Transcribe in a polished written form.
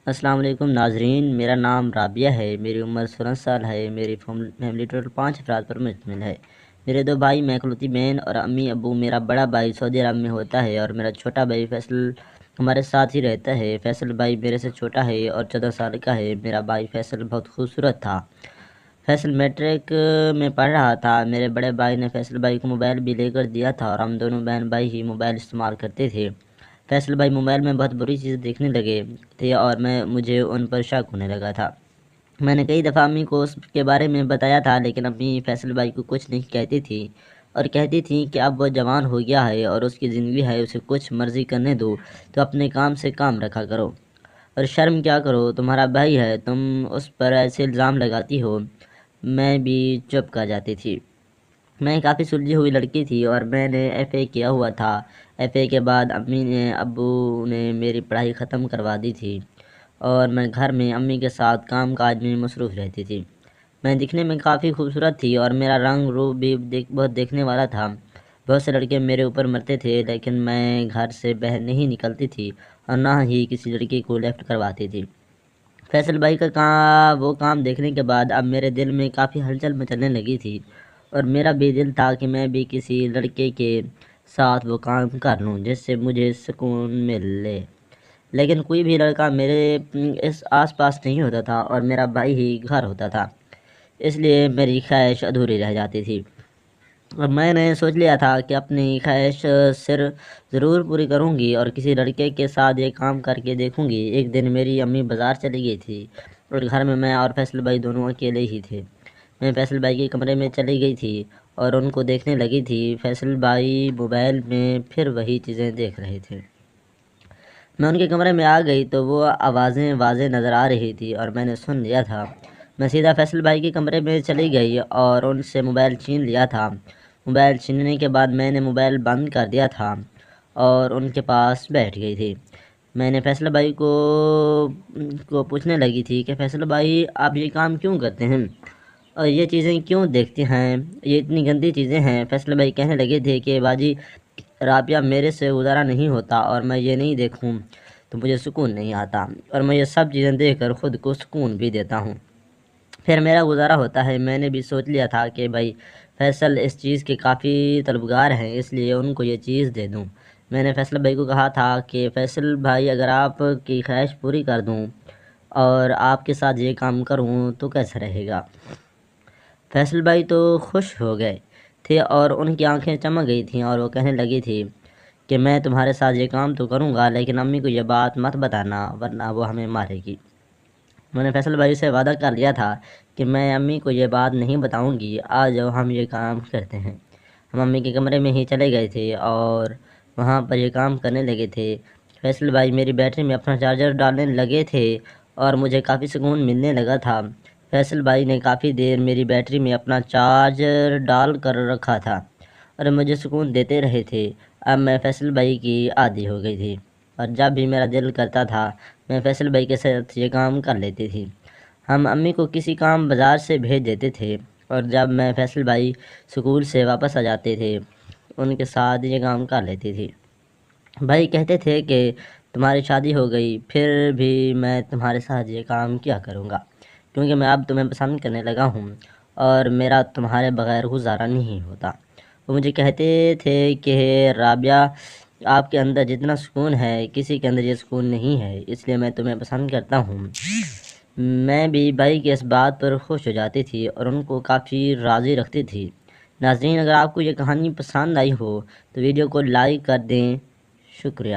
السلام علیکم ناظرین، میرا نام رابعہ ہے، میری عمر 16 سال ہے، میری فیملی ٹوٹل 5 افراد پر مشتمل ہے۔ میرے 2 بھائی میں اکلوتی بہن اور امی ابو۔ میرا بڑا بھائی سعودی عرب میں ہوتا ہے اور میرا چھوٹا بھائی فیصل ہمارے ساتھ ہی رہتا ہے۔ فیصل بھائی میرے سے چھوٹا ہے اور 14 سال کا ہے۔ میرا بھائی فیصل بہت خوبصورت تھا۔ فیصل میٹرک میں پڑھ رہا تھا۔ میرے بڑے بھائی نے فیصل بھائی کو موبائل بھی لے کر دیا تھا اور ہم دونوں بہن بھائی ہی موبائل استعمال کرتے تھے۔ فیصل بھائی موبائل میں بہت بری چیزیں دیکھنے لگے تھے اور مجھے ان پر شک ہونے لگا تھا۔ میں نے کئی دفعہ امی کو اس کے بارے میں بتایا تھا، لیکن امی فیصل بھائی کو کچھ نہیں کہتی تھی اور کہتی تھیں کہ اب وہ جوان ہو گیا ہے اور اس کی زندگی ہے، اسے کچھ مرضی کرنے دو، تو اپنے کام سے کام رکھا کرو اور شرم کیا کرو، تمہارا بھائی ہے، تم اس پر ایسے الزام لگاتی ہو۔ میں بھی چپ کر جاتی تھی۔ میں کافی سلجھی ہوئی لڑکی تھی اور میں نے ایف اے کیا ہوا تھا۔ ایف اے کے بعد ابو نے میری پڑھائی ختم کروا دی تھی اور میں گھر میں امی کے ساتھ کام کاج میں مصروف رہتی تھی۔ میں دکھنے میں کافی خوبصورت تھی اور میرا رنگ روپ بھی بہت دیکھنے والا تھا۔ بہت سے لڑکے میرے اوپر مرتے تھے، لیکن میں گھر سے باہر نہیں نکلتی تھی اور نہ ہی کسی لڑکی کو لیفٹ کرواتی تھی۔ فیصل بھائی کا وہ کام دیکھنے کے بعد اب میرے دل میں کافی ہلچل مچلنے لگی تھی اور میرا بھی دل تھا کہ میں بھی کسی لڑکے کے ساتھ وہ کام کر لوں جس سے مجھے سکون ملے، لیکن کوئی بھی لڑکا میرے اس آس پاس نہیں ہوتا تھا اور میرا بھائی ہی گھر ہوتا تھا، اس لیے میری خواہش ادھوری رہ جاتی تھی۔ اور میں نے سوچ لیا تھا کہ اپنی خواہش ضرور پوری کروں گی اور کسی لڑکے کے ساتھ یہ کام کر کے دیکھوں گی۔ ایک دن میری امی بازار چلی گئی تھی اور گھر میں اور فیصل بھائی دونوں اکیلے ہی تھے۔ میں فیصل بھائی کے کمرے میں چلی گئی تھی اور ان کو دیکھنے لگی تھی۔ فیصل بھائی موبائل میں پھر وہی چیزیں دیکھ رہے تھے۔ میں ان کے کمرے میں آ گئی تو وہ آوازیں واضح نظر آ رہی تھی اور میں نے سن لیا تھا۔ میں سیدھا فیصل بھائی کے کمرے میں چلی گئی اور ان سے موبائل چھین لیا تھا۔ موبائل چھیننے کے بعد میں نے موبائل بند کر دیا تھا اور ان کے پاس بیٹھ گئی تھی۔ میں نے فیصل بھائی کو پوچھنے لگی تھی کہ فیصل بھائی آپ یہ کام کیوں کرتے ہیں اور یہ چیزیں کیوں دیکھتے ہیں، یہ اتنی گندی چیزیں ہیں۔ فیصل بھائی کہنے لگے تھے کہ باجی رابعہ میرے سے گزارا نہیں ہوتا اور میں یہ نہیں دیکھوں تو مجھے سکون نہیں آتا اور میں یہ سب چیزیں دیکھ کر خود کو سکون بھی دیتا ہوں، پھر میرا گزارا ہوتا ہے۔ میں نے بھی سوچ لیا تھا کہ بھائی فیصل اس چیز کے کافی طلبگار ہیں، اس لیے ان کو یہ چیز دے دوں۔ میں نے فیصل بھائی کو کہا تھا کہ فیصل بھائی اگر آپ کی خواہش پوری کر دوں اور آپ کے ساتھ یہ کام کروں تو کیسا رہے گا؟ فیصل بھائی تو خوش ہو گئے تھے اور ان کی آنکھیں چمک گئی تھیں اور وہ کہنے لگی تھی کہ میں تمہارے ساتھ یہ کام تو کروں گا، لیکن امی کو یہ بات مت بتانا ورنہ وہ ہمیں مارے گی۔ میں نے فیصل بھائی سے وعدہ کر لیا تھا کہ میں امی کو یہ بات نہیں بتاؤں گی۔ آج ہم یہ کام کرتے ہیں۔ ہم امی کے کمرے میں ہی چلے گئے تھے اور وہاں پر یہ کام کرنے لگے تھے۔ فیصل بھائی میری بیٹری میں اپنا چارجر ڈالنے لگے تھے اور مجھے کافی سکون ملنے لگا تھا۔ فیصل بھائی نے کافی دیر میری بیٹری میں اپنا چارجر ڈال کر رکھا تھا اور مجھے سکون دیتے رہے تھے۔ اب میں فیصل بھائی کی عادی ہو گئی تھی اور جب بھی میرا دل کرتا تھا میں فیصل بھائی کے ساتھ یہ کام کر لیتی تھی۔ ہم امی کو کسی کام بازار سے بھیج دیتے تھے اور جب میں فیصل بھائی سکول سے واپس آ جاتے تھے ان کے ساتھ یہ کام کر لیتی تھی۔ بھائی کہتے تھے کہ تمہاری شادی ہو گئی پھر بھی میں تمہارے ساتھ یہ کام کیا کروں گا، کیونکہ میں اب تمہیں پسند کرنے لگا ہوں اور میرا تمہارے بغیر گزارا نہیں ہوتا۔ وہ مجھے کہتے تھے کہ رابعہ آپ کے اندر جتنا سکون ہے کسی کے اندر یہ سکون نہیں ہے، اس لیے میں تمہیں پسند کرتا ہوں۔ میں بھی بھائی کی اس بات پر خوش ہو جاتی تھی اور ان کو کافی راضی رکھتی تھی۔ ناظرین، اگر آپ کو یہ کہانی پسند آئی ہو تو ویڈیو کو لائک کر دیں۔ شکریہ۔